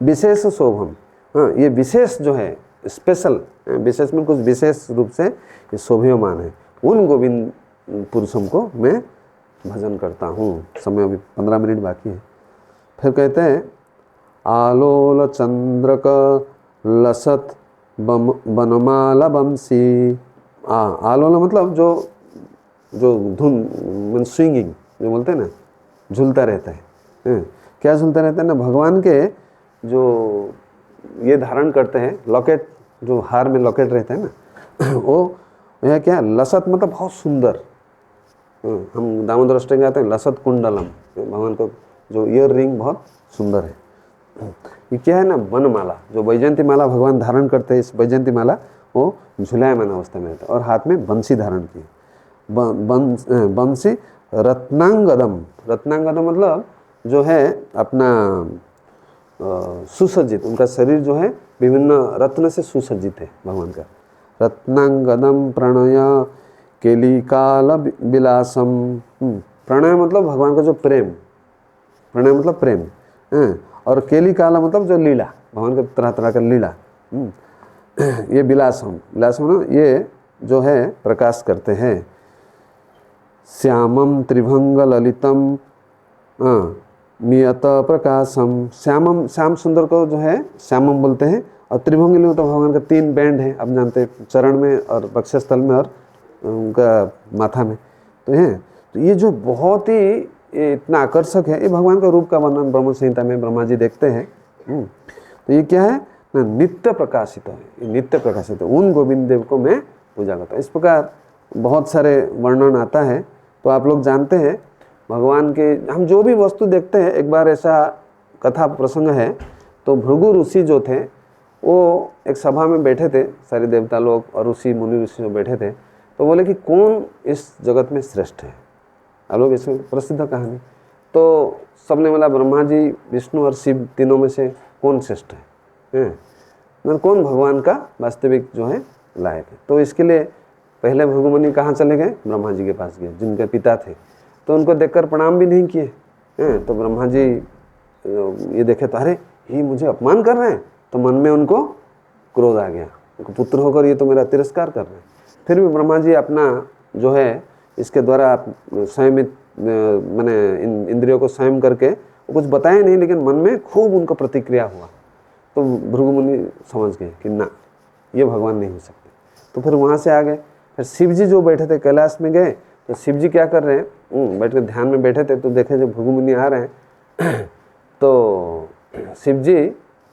विशेष शोभम, हाँ ये विशेष जो है स्पेशल, विशेष में कुछ विशेष रूप से ये शोभ्यमान है, उन गोविंद पुरुषों को मैं भजन करता हूँ। समय अभी 15 मिनट बाकी है। फिर कहते हैं आलोल चंद्रक लसत बनमाला बंसी। आलोल मतलब जो धुन स्विंगिंग जो बोलते हैं ना, झूलता रहता है। क्या झूलता रहता है ना, भगवान के जो ये धारण करते हैं लॉकेट, जो हार में लॉकेट रहता है ना, वो यह क्या लसत मतलब बहुत सुंदर। हम दामोदर अष्टक गाते हैं लसत कुंडलम, भगवान को जो ईयर रिंग बहुत सुंदर है। ये क्या है ना, वनमाला, जो वैजयंती माला भगवान धारण करते हैं, इस वैजयंती माला वो झुलायमान अवस्था में रहता है, और हाथ में बंसी धारण की। बंसी रत्नांगदम, रत्नांगदम मतलब जो है अपना सुसज्जित, उनका शरीर जो है विभिन्न रत्न से सुसज्जित है भगवान का। रत्नांगदम प्रणय केलिकाल विलासम, प्रणय मतलब भगवान का जो प्रेम, प्रणय मतलब प्रेम, और केलिकाला मतलब जो लीला, भगवान के तरह तरह का लीला, ये विलासम, विलासम ये जो है प्रकाश करते हैं। श्यामम त्रिभंग ललितम नियत प्रकाशम, श्यामम, श्याम सुंदर को जो है श्यामम बोलते हैं, और त्रिभंग ललित भगवान का 3 बैंड है, आप जानते हैं, चरण में और वक्षस्थल में और उनका माथा में। तो ये जो बहुत ही ये इतना आकर्षक है, ये भगवान का रूप का वर्णन ब्रह्म संहिता में ब्रह्मा जी देखते हैं। तो ये क्या है ना, नित्य प्रकाशित है, ये नित्य प्रकाशित है, उन गोविंद देव को मैं पूजा करता हूँ। इस प्रकार बहुत सारे वर्णन आता है। तो आप लोग जानते हैं भगवान के, हम जो भी वस्तु देखते हैं, एक बार ऐसा कथा प्रसंग है, तो भृगु ऋषि जो थे वो एक सभा में बैठे थे, सारे देवता लोग और ऋषि मुनि ऋषि जो बैठे थे, तो बोले कि कौन इस जगत में श्रेष्ठ है। आप लोग इसमें प्रसिद्ध कहानी, तो सबने बोला ब्रह्मा जी, विष्णु और शिव, तीनों में से कौन श्रेष्ठ है, कौन भगवान का वास्तविक जो है लायक है। तो इसके लिए पहले भृगु मुनि कहाँ चले गए, ब्रह्मा जी के पास गए, जिनके पिता थे। तो उनको देखकर प्रणाम भी नहीं किए। तो ब्रह्मा जी ये देखे तो अरे ये मुझे अपमान कर रहे हैं, तो मन में उनको क्रोध आ गया, उनको पुत्र होकर ये तो मेरा तिरस्कार कर रहे हैं। फिर भी ब्रह्मा जी अपना जो है इसके द्वारा संयमित, मैंने इंद्रियों को संयम करके वो कुछ बताए नहीं, लेकिन मन में खूब उनको प्रतिक्रिया हुआ। तो भृगु मुनि समझ गए कि ना, ये भगवान नहीं हो सकते। तो फिर वहाँ से आ गए। फिर शिव जी जो बैठे थे कैलाश में गए, तो शिव जी क्या कर रहे हैं, बैठ कर ध्यान में बैठे थे। तो देखे जब भृगु मुनि आ रहे हैं तो शिव जी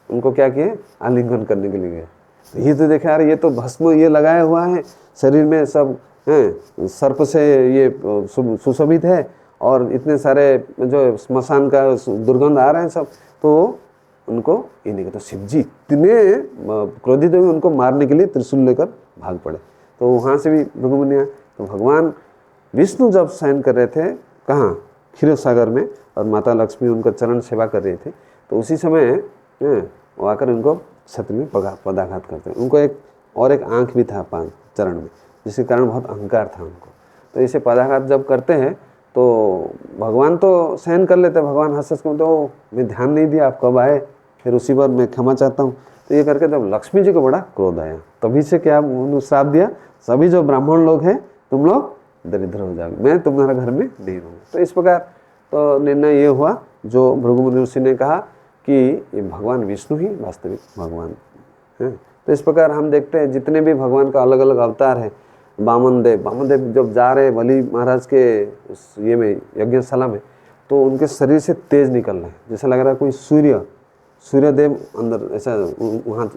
उनको क्या किए, आलिंगन करने के लिए गए। ये तो देखे यार, ये तो भस्म ये लगाया हुआ है, शरीर में सब हैं, सर्प से ये सुशोभित है, और इतने सारे जो स्मशान का दुर्गंध आ रहे हैं सब। तो उनको ये नहीं कहता। शिव जी इतने क्रोधित हुए, उनको मारने के लिए त्रिशूल लेकर भाग पड़े। तो वहाँ से भी भृगु मुनि आए। तो भगवान विष्णु जब शयन कर रहे थे कहाँ, क्षीर सागर में, और माता लक्ष्मी उनका चरण सेवा कर रही थी, तो उसी समय हैं, वो आकर उनको छत्र में पदाघात करते हैं। उनको एक आँख भी था 5 चरण में, जिसके कारण बहुत अहंकार था उनको। तो इसे पदाघात जब करते हैं तो भगवान तो सहन कर लेते, भगवान हंस के तो मैं ध्यान नहीं दिया, आप कब आए, फिर उसी बार मैं क्षमा चाहता हूँ। तो ये करके जब लक्ष्मी जी को बड़ा क्रोध आया, तभी से क्या उन्होंने श्राप दिया, सभी जो ब्राह्मण लोग हैं तुम लोग दरिद्र हो जाओगे, मैं तुम्हारा घर में नहीं रहूँगा। तो इस प्रकार तो निर्णय ये हुआ, जो भृगु ऋषि ने कहा कि ये भगवान विष्णु ही वास्तविक भगवान हैं। तो इस प्रकार हम देखते हैं जितने भी भगवान का अलग अलग अवतार है। वामन देव जब जा रहे बलि महाराज के उस ये में यज्ञशाला में, तो उनके शरीर से तेज निकल रहे हैं, जैसा लग रहा है कोई सूर्यदेव अंदर ऐसा वहाँ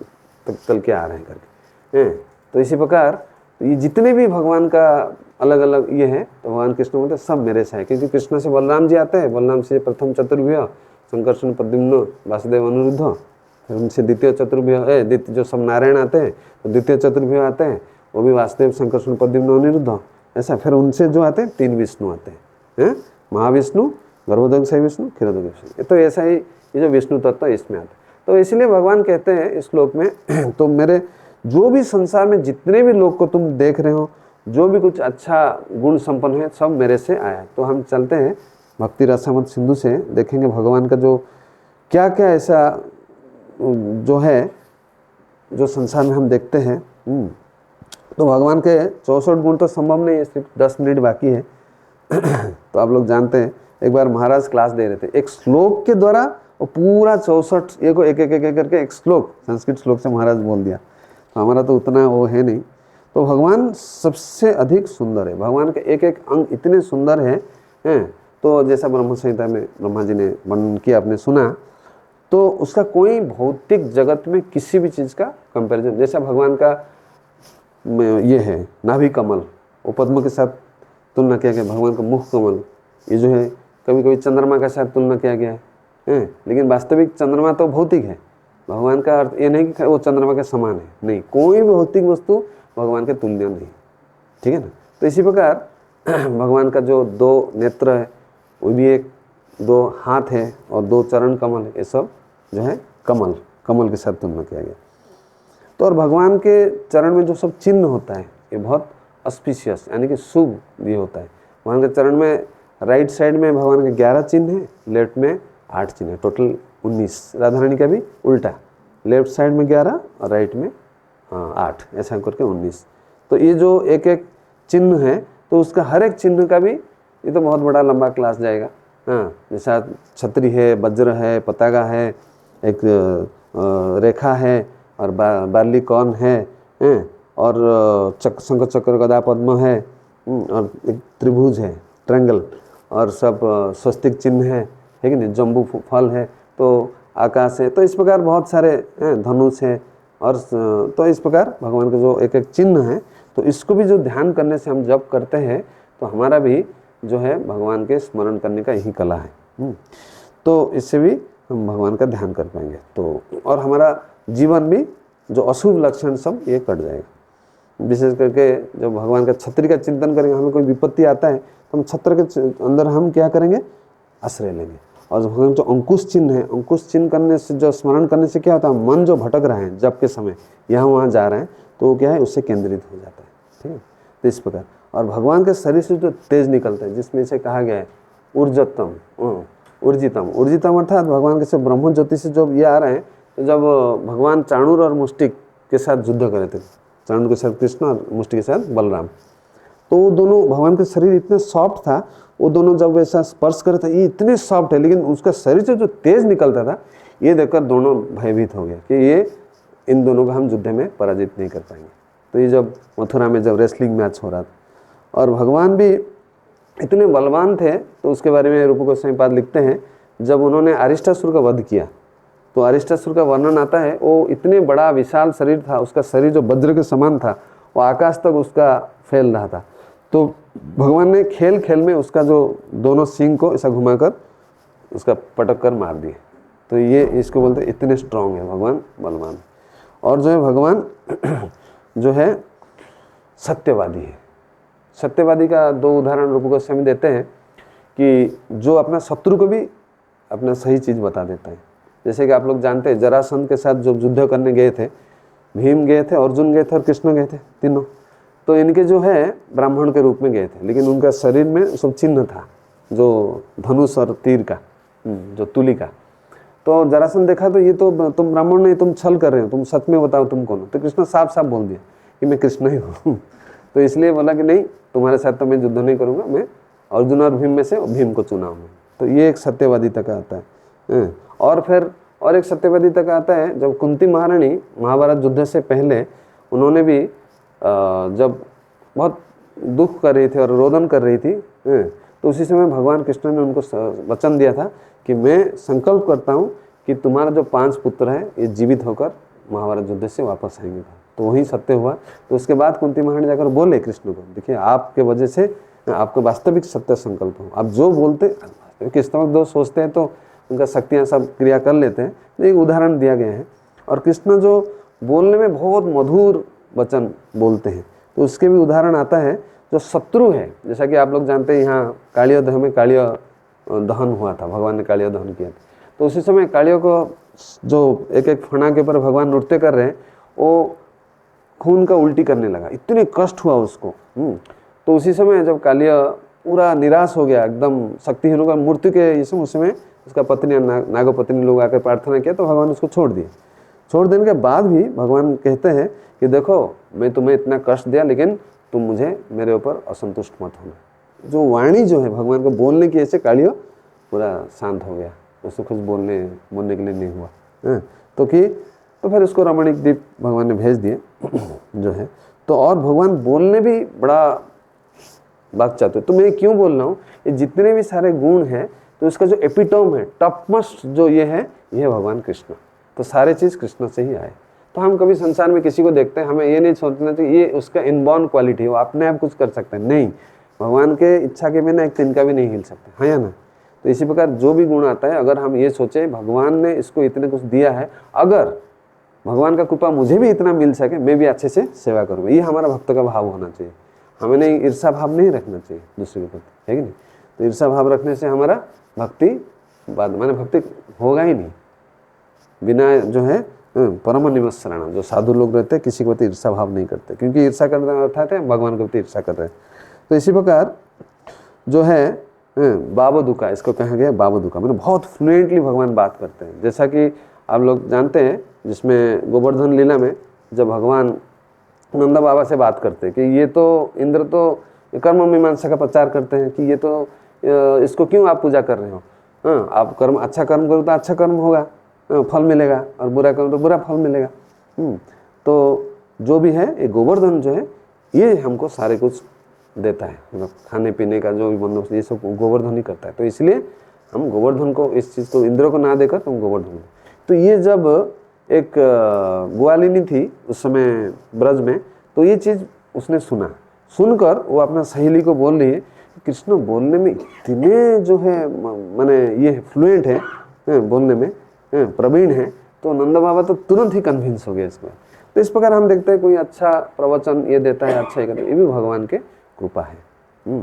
तक चल के आ रहे हैं करके हैं। तो इसी प्रकार ये जितने भी भगवान का अलग अलग ये है, तो भगवान कृष्ण बोलते सब मेरे से है, क्योंकि कृष्ण से बलराम जी आते हैं, बलराम से प्रथम चतुर्व्यूह संकर्षण प्रद्युम्न वासुदेव अनिरुद्ध, फिर उनसे द्वितीय चतुर्व्यूह जो सब नारायण आते हैं, तो द्वितीय चतुर्व्यूह आते हैं, वो भी वासुदेव संकर्षण प्रद्युम्न अनिरुद्ध, ऐसा। फिर उनसे जो आते हैं 3 विष्णु आते हैं, महाविष्णु, गर्भोदक विष्णु, क्षीरोदक विष्णु। तो ऐसा ही ये जो विष्णु तत्व इसमें आता है। तो इसलिए भगवान कहते हैं इस श्लोक में तो मेरे जो भी संसार में जितने भी लोग को तुम देख रहे हो, जो भी कुछ अच्छा गुण संपन्न है, सब मेरे से आया है। तो हम चलते हैं भक्ति रसामृत सिंधु से, देखेंगे भगवान का जो क्या क्या ऐसा जो है जो संसार में हम देखते हैं। तो भगवान के 64 गुण तो संभव नहीं है, सिर्फ 10 मिनट बाकी है। तो आप लोग जानते हैं, एक बार महाराज क्लास दे रहे थे, एक श्लोक के द्वारा वो पूरा 64 एक करके एक श्लोक, संस्कृत श्लोक से महाराज बोल दिया। तो हमारा तो उतना वो है नहीं। तो भगवान सबसे अधिक सुंदर है, भगवान के एक एक अंग इतने सुंदर हैं। तो जैसा ब्रह्म संहिता में ब्रह्मा जी ने वर्णन किया, आपने सुना, तो उसका कोई भौतिक जगत में किसी भी चीज़ का कंपैरिजन, जैसा भगवान का ये है नाभि कमल, वो पद्म के साथ तुलना किया गया, भगवान का मुख कमल ये जो है कभी कभी चंद्रमा के साथ तुलना किया गया है। लेकिन वास्तविक चंद्रमा तो भौतिक है, भगवान का अर्थ ये नहीं कि वो चंद्रमा के समान है, नहीं, कोई भी भौतिक वस्तु भगवान के तुल्य नहीं, ठीक है ना। तो इसी प्रकार भगवान का जो 2 नेत्र है, वो भी 2 हाथ है और 2 चरण कमल है, ये सब जो है कमल के साथ तुलना किया गया। तो और भगवान के चरण में जो सब चिन्ह होता है ये बहुत ऑस्पिशियस यानी कि शुभ भी होता है। भगवान के चरण में राइट साइड में भगवान के 11 चिन्ह हैं, लेफ्ट में 8 चिन्ह है, टोटल 19। राधा रानी का भी उल्टा, लेफ्ट साइड में 11 और राइट में 8, ऐसा करके 19। तो ये जो एक एक चिन्ह है, तो उसका हर एक चिन्ह का भी ये तो बहुत बड़ा लंबा क्लास जाएगा। जैसा छतरी है, वज्र है, पताका है, एक रेखा है, और बार्ली कौन है, और शंख चक्र गदा पद्म है, और एक त्रिभुज है, ट्रायंगल, और सब स्वस्तिक चिन्ह है कि नहीं, जम्बू फल है, तो आकाश है। तो इस प्रकार बहुत सारे धनुष है, और तो इस प्रकार भगवान के जो एक एक चिन्ह है, तो इसको भी जो ध्यान करने से हम जब करते हैं, तो हमारा भी जो है भगवान के स्मरण करने का यही कला है। तो इससे भी हम भगवान का ध्यान कर पाएंगे, तो और हमारा जीवन भी जो अशुभ लक्षण सब ये कट जाएगा। विशेष करके जब भगवान का छत्री का चिंतन करेंगे, हमें कोई विपत्ति आता है तो हम छत्र के अंदर हम क्या करेंगे, आश्रय लेंगे। और भगवान जो अंकुश चिन्ह है, अंकुश चिन्ह करने से, जो स्मरण करने से क्या होता है, मन जो भटक रहा है जब के समय यहाँ वहाँ जा रहे हैं, तो वो क्या है, उससे केंद्रित हो जाता है, ठीक है। तो इस प्रकार, और भगवान के शरीर से जो तेज निकलता है, जिसमें से कहा गया है ऊर्जितम अर्थात भगवान के से ब्रह्म ज्योति से जब ये आ रहे हैं, तो जब भगवान चाणूर और मुष्टिक के साथ युद्ध करे थे, चाणूर के साथ कृष्ण और मुष्टिक के साथ बलराम, तो वो दोनों, भगवान का शरीर इतने सॉफ्ट था, वो दोनों जब ऐसा स्पर्श करे थे, ये इतने सॉफ्ट है, लेकिन उसका शरीर से जो तेज निकलता था, ये देखकर दोनों भयभीत हो गया कि ये इन दोनों को हम युद्ध में पराजित नहीं कर पाएंगे। तो ये जब मथुरा में जब रेसलिंग मैच हो रहा था, और भगवान भी इतने बलवान थे, तो उसके बारे में रूप गोस्वामी पाद लिखते हैं, जब उन्होंने अरिष्टासुर का वध किया, तो अरिष्टासुर का वर्णन आता है, वो इतने बड़ा विशाल शरीर था, उसका शरीर जो वज्र के समान था, वो आकाश तक उसका फैल रहा था। तो भगवान ने खेल खेल में उसका जो दोनों सींग को ऐसा घुमाकर उसका पटक कर मार दिए। तो ये इसको बोलते हैं इतने स्ट्रांग है भगवान, बलवान। और जो है भगवान जो है सत्यवादी है। सत्यवादी का 2 उदाहरण रूप गोस्वामी देते हैं कि जो अपना शत्रु को भी अपना सही चीज़ बता देता है। जैसे कि आप लोग जानते हैं जरासंध के साथ जब युद्ध करने गए थे, भीम गए थे, अर्जुन गए थे और कृष्ण गए थे, तीनों। तो इनके जो है ब्राह्मण के रूप में गए थे, लेकिन उनका शरीर में सब चिन्ह था, जो धनुष और तीर का, जो तुली का। तो जरासंध देखा तो ये तो तुम ब्राह्मण नहीं, तुम छल कर रहे हो, तुम सच में बताओ तुम कौन हो। तो कृष्ण साफ साफ बोल दिया कि मैं कृष्ण ही हूँ। तो इसलिए बोला कि नहीं, तुम्हारे साथ तो मैं युद्ध नहीं करूँगा, मैं अर्जुन और भीम में से भीम को चुना हूँ। तो ये एक सत्यवादिता का आता है। और फिर और एक सत्यवादिता का आता है, जब कुंती महारानी महाभारत युद्ध से पहले उन्होंने भी जब बहुत दुख कर रही थी और रोदन कर रही थी, तो उसी समय भगवान कृष्ण ने उनको वचन दिया था कि मैं संकल्प करता हूँ कि तुम्हारा जो 5 पुत्र है ये जीवित होकर महाभारत युद्ध से वापस आएंगे। तो वही सत्य हुआ। तो उसके बाद कुंती महारानी जाकर बोले कृष्ण को, देखिए आपके वजह से आपको वास्तविक सत्य संकल्प हो, आप जो बोलते, कृष्ण भक्त दोष सोचते हैं तो उनका शक्तियाँ सब क्रिया कर लेते हैं। तो एक उदाहरण दिया गया है। और कृष्ण जो बोलने में बहुत मधुर वचन बोलते हैं, तो उसके भी उदाहरण आता है। जो शत्रु है, जैसा कि आप लोग जानते हैं यहाँ कालिया दह में कालिया दहन हुआ था, भगवान ने कालिया दहन किया था। तो उसी समय कालियों को जो एक एक फना के ऊपर भगवान नृत्य कर रहे हैं, वो खून का उल्टी करने लगा, इतने कष्ट हुआ उसको। तो उसी समय जब कालिया पूरा निराश हो गया, एकदम शक्तिहीन होगा, मृत्यु के इस समय उसका पत्नी नागपत्नी लोग आकर प्रार्थना किया, तो भगवान उसको छोड़ दिए। छोड़ देने के बाद भी भगवान कहते हैं कि देखो मैं तुम्हें इतना कष्ट दिया, लेकिन तुम मुझे मेरे ऊपर असंतुष्ट मत होना। जो वाणी जो है भगवान को बोलने की, ऐसे कालियो पूरा शांत हो गया, उसको कुछ बोलने के लिए नहीं हुआ। तो फिर उसको रमणीक द्वीप भगवान ने भेज दिए जो है। तो और भगवान बोलने भी बड़ा बात चाहते। तो मैं क्यों बोल रहा हूँ, ये जितने भी सारे गुण हैं, तो इसका जो एपिटोम है, टॉपमोस्ट जो ये है, ये भगवान कृष्ण। तो सारे चीज़ कृष्ण से ही आए। तो हम कभी संसार में किसी को देखते हैं, हमें ये नहीं सोचना चाहिए ये उसका इनबॉर्न क्वालिटी है, वो अपने आप कुछ कर सकते हैं, नहीं। भगवान के इच्छा के बिना एक तिनका भी नहीं हिल सकते, हाँ या ना। तो इसी प्रकार जो भी गुण आता है, अगर हम ये सोचें भगवान ने इसको इतने कुछ दिया है, अगर भगवान का कृपा मुझे भी इतना मिल सके, मैं भी अच्छे से सेवा करूँगा, ये हमारा भक्त का भाव होना चाहिए। हमें नहीं ईर्षा भाव नहीं रखना चाहिए दूसरे के प्रति, है कि नहीं। तो ईर्षा भाव रखने से हमारा भक्ति माने भक्ति होगा ही नहीं। बिना जो है परम निमस्सरण, जो साधु लोग रहते हैं किसी के प्रति ईर्षा भाव नहीं करते, क्योंकि ईर्षा करने अर्थात है भगवान के प्रति ईर्षा कर रहे हैं। तो इसी प्रकार जो है बाबदुका, इसको कहा गया बाबदुका, मतलब बहुत फ्लुएंटली भगवान बात करते हैं। जैसा कि आप लोग जानते हैं, जिसमें गोवर्धन लीला में जब भगवान नंदा बाबा से बात करते हैं कि ये तो इंद्र तो कर्म मीमांसा का प्रचार करते हैं कि ये तो इसको क्यों आप पूजा कर रहे हो, हाँ आप कर्म अच्छा कर्म करो तो अच्छा कर्म होगा, फल मिलेगा, और बुरा करो तो बुरा फल मिलेगा। तो जो भी है ये गोवर्धन जो है ये हमको सारे कुछ देता है, मतलब खाने पीने का जो भी बंदोबस्त ये सब गोवर्धन ही करता है। तो इसलिए हम गोवर्धन को, इस चीज़ को इंद्र को ना देकर तुम गोवर्धन। तो ये जब एक ग्वालिनी थी उस समय ब्रज में, तो ये चीज़ उसने सुना, सुनकर वो अपना सहेली को बोल रही है कृष्ण बोलने में इतने जो है माने ये फ्लुएंट है, बोलने में प्रवीण है। तो नंदा बाबा तो तुरंत ही कन्विंस हो गए इसमें। तो इस प्रकार हम देखते हैं कोई अच्छा प्रवचन ये देता है, अच्छा ही करता है, ये भी भगवान के कृपा है।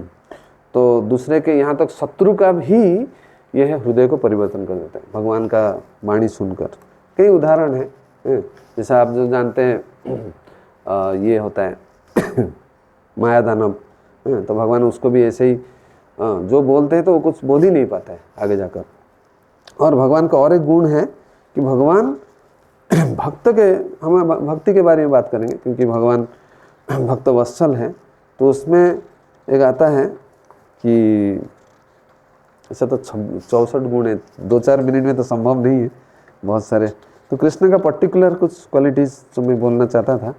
तो दूसरे के यहाँ तक शत्रु का भी यह है हृदय को परिवर्तन कर देता है भगवान का वाणी सुनकर। कई उदाहरण है, जैसा आप जो जानते हैं ये होता है माया दानव, तो भगवान उसको भी ऐसे ही जो बोलते हैं तो वो कुछ बोल ही नहीं पाता है आगे जाकर। और भगवान का और एक गुण है कि भगवान भक्त के, हम भक्ति के बारे में बात करेंगे क्योंकि भगवान भक्त वत्सल है। तो उसमें एक आता है कि ऐसा तो 64 गुण है, 2-4 मिनट में तो संभव नहीं है, बहुत सारे। तो कृष्ण का पर्टिकुलर कुछ क्वालिटीज़ जो मैं बोलना चाहता था,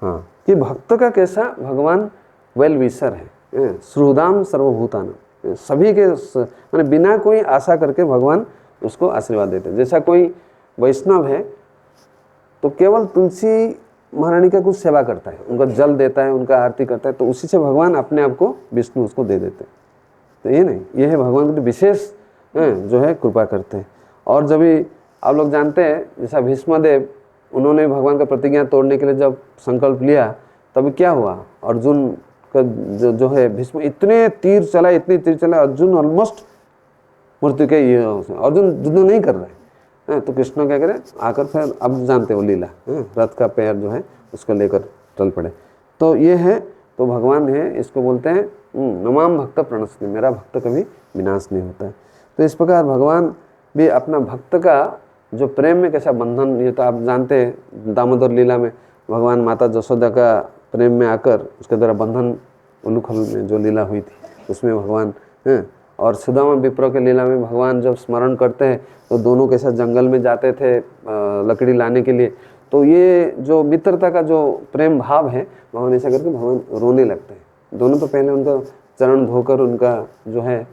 हाँ, कि भक्त का कैसा भगवान वेल विशर है, सुहृदाम सर्वभूतानां, सभी के माने बिना कोई आशा करके भगवान उसको आशीर्वाद देते हैं। जैसा कोई वैष्णव है तो केवल तुलसी महारानी का कुछ सेवा करता है, उनका जल देता है, उनका आरती करता है, तो उसी से भगवान अपने आप को विष्णु उसको दे देते हैं। तो ये नहीं, ये है भगवान की विशेष जो है कृपा करते हैं। और जब भी आप लोग जानते हैं जैसा भीष्मदेव, उन्होंने भगवान का प्रतिज्ञा तोड़ने के लिए जब संकल्प लिया, तभी क्या हुआ, अर्जुन का जो है भीष्म इतने तीर चला, अर्जुन ऑलमोस्ट मृत्यु के ये, अर्जुन युद्ध नहीं कर रहे तो कृष्ण क्या करे आकर फिर अब जानते हो लीला, रथ का पैर जो है उसको लेकर चल पड़े। तो ये है, तो भगवान है, इसको बोलते हैं नमाम भक्त प्रणश्यति, मेरा भक्त कभी विनाश नहीं होता है। तो इस प्रकार भगवान भी अपना भक्त का जो प्रेम में कैसा बंधन, ये तो आप जानते हैं दामोदर लीला में भगवान माता जसोदा का प्रेम में आकर उसके द्वारा बंधन उलूखल में जो लीला हुई थी उसमें भगवान हैं, और सुदामा विप्र के लीला में भगवान जब स्मरण करते हैं तो दोनों कैसा जंगल में जाते थे लकड़ी लाने के लिए। तो ये जो मित्रता का जो प्रेम भाव है, भगवान ऐसा करके भगवान रोने लगते हैं। दोनों तो पहले उनका चरण धोकर उनका जो है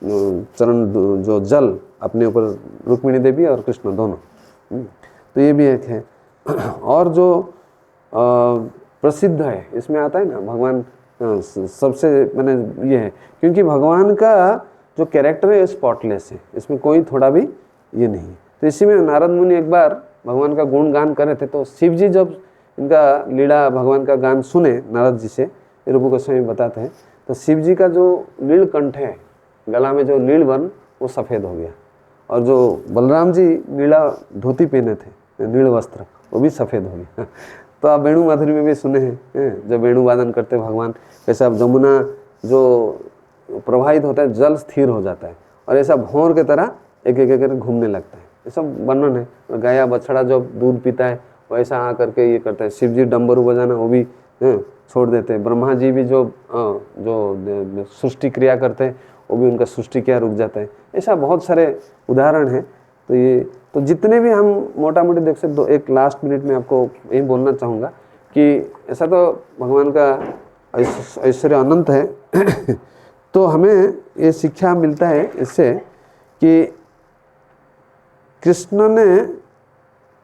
चरण जो जल अपने ऊपर रुक्मिणी देवी और कृष्ण दोनों, तो ये भी एक है। और जो प्रसिद्ध है इसमें आता है ना भगवान सबसे मैंने ये है, क्योंकि भगवान का जो कैरेक्टर है स्पॉटलेस है, इसमें कोई थोड़ा भी ये नहीं है। तो इसी में नारद मुनि एक बार भगवान का गुणगान कर रहे थे, तो शिव जी जब इनका लीला भगवान का गान सुने नारद जी से, रूप गोस्वामी बताते हैं, तो शिव जी का जो नीलकंठ है, गला में जो नील वर्ण वो सफ़ेद हो गया, और जो बलराम जी नीला धोती पहने थे, नील वस्त्र, वो भी सफ़ेद हो गया। तो आप वेणु माधुरी में भी सुने हैं जब वेणु वादन करते भगवान, कैसे अब जमुना जो प्रवाहित होता है जल स्थिर हो जाता है और ऐसा भौर की तरह एक एक करके घूमने लगता है, ये सब वर्णन है। गाया बछड़ा जब दूध पीता है वैसा आ करके ये करता है। शिव जी डम्बरू बजाना वो भी छोड़ देते हैं। ब्रह्मा जी भी जो सृष्टि क्रिया करते हैं वो भी उनका सृष्टि क्रिया रुक जाता है। ऐसा बहुत सारे उदाहरण हैं। तो ये तो जितने भी हम मोटा मोटी देख सकते, एक लास्ट मिनट में आपको यही बोलना चाहूँगा कि ऐसा तो भगवान का ऐश्वर्य अनंत है। तो हमें ये शिक्षा मिलता है इससे कि कृष्ण ने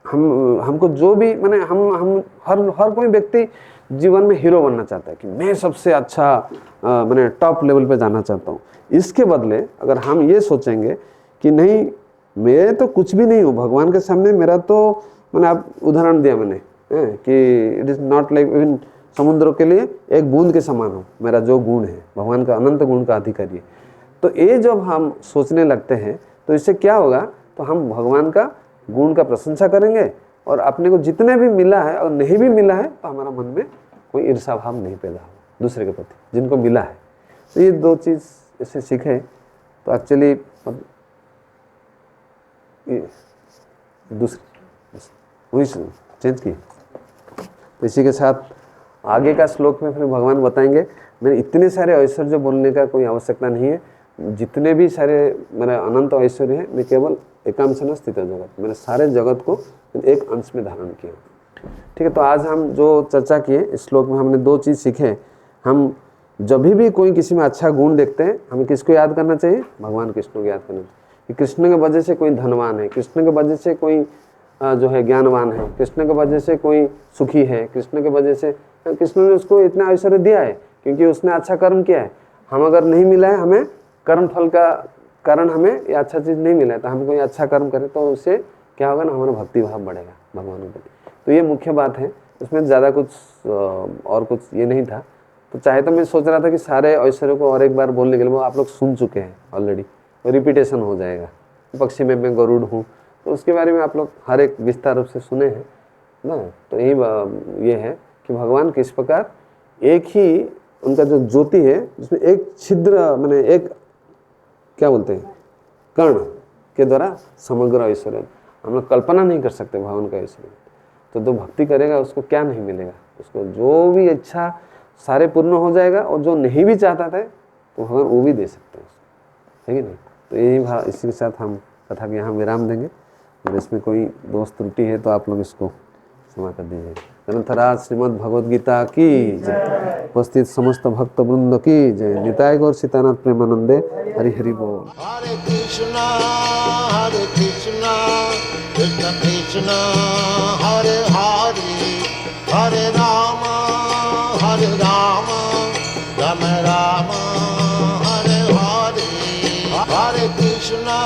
हमको जो भी माने हम हर कोई व्यक्ति जीवन में हीरो बनना चाहता है कि मैं सबसे अच्छा मैंने टॉप लेवल पे जाना चाहता हूँ। इसके बदले अगर हम ये सोचेंगे कि नहीं मैं तो कुछ भी नहीं हूँ भगवान के सामने, मेरा तो मैंने आप उदाहरण दिया मैंने कि it is not like even समुद्र के लिए एक बूंद के समान हो मेरा जो गुण है, भगवान का अनंत गुण का अधिकारी है। तो ये जब हम सोचने लगते हैं तो इससे क्या होगा, तो हम भगवान का गुण का प्रशंसा करेंगे और अपने को जितने भी मिला है और नहीं भी मिला है तो हमारा मन में कोई ईर्ष्या भाव नहीं पैदा होगा दूसरे के प्रति जिनको मिला है। तो ये दो चीज़ इससे सीखे तो एक्चुअली दूसरी वही चेंज की। तो इसी के साथ आगे का श्लोक में फिर भगवान बताएंगे मेरे इतने सारे ऐश्वर्य बोलने का कोई आवश्यकता नहीं है, जितने भी सारे मेरा अनंत ऐश्वर्य है मैं केवल एकांश न स्थित जगत, मेरे सारे जगत को एक अंश में धारण किया। ठीक है, तो आज हम जो चर्चा किए इस श्लोक में हमने दो चीज़ सीखे। हम जब भी कोई किसी में अच्छा गुण देखते हैं हमें किसको याद करना चाहिए, भगवान कृष्ण को याद करना चाहिए कि कृष्ण के वजह से कोई धनवान है, कृष्ण के वजह से कोई जो है ज्ञानवान है, कृष्ण के वजह से कोई सुखी है, कृष्ण के वजह से कृष्ण ने उसको इतना ऐश्वर्य दिया है क्योंकि उसने अच्छा कर्म किया है। हम अगर नहीं मिला है हमें कर्म फल का कारण हमें ये अच्छा चीज़ नहीं मिला है तो हम कोई अच्छा कर्म करें तो उससे क्या होगा ना, हमारा भक्ति भाव बढ़ेगा भगवान के प्रति। तो ये मुख्य बात है, इसमें ज़्यादा कुछ और कुछ ये नहीं था। तो चाहे तो मैं सोच रहा था कि सारे ऐश्वर्य को और एक बार बोलने के लिए वो आप लोग सुन चुके हैं ऑलरेडी, रिपीटेशन हो जाएगा। पक्षी में मैं गरुड़ हूँ तो उसके बारे में आप लोग हर एक विस्तार रूप से सुने हैं ना। तो यही ये है कि भगवान किस प्रकार एक ही उनका जो ज्योति है जिसमें एक छिद्र मैंने एक क्या बोलते हैं कर्ण के द्वारा समग्र ऐश्वर्य हम लोग कल्पना नहीं कर सकते भगवान का ऐश्वर्य। तो जो भक्ति करेगा उसको क्या नहीं मिलेगा, उसको जो भी इच्छा सारे पूर्ण हो जाएगा और जो नहीं भी चाहता था तो भगवान वो भी दे सकते हैं, है कि नहीं। तो यही इसी के साथ हम कथा के यहाँ विराम देंगे। और इसमें कोई दोष त्रुटि है तो आप लोग इसको क्षमा कर दीजिए। ग्रंथराज श्रीमद् भगवद गीता की जय, उपस्थित समस्त भक्त वृंद की जय। निताय गौर सीतानाथ प्रेमानंदे हरि हरि बोल। हरे कृष्णा कृष्ण कृष्ण हरे हरे, हरे राम राम राम हरे हरे, हरे कृष्णा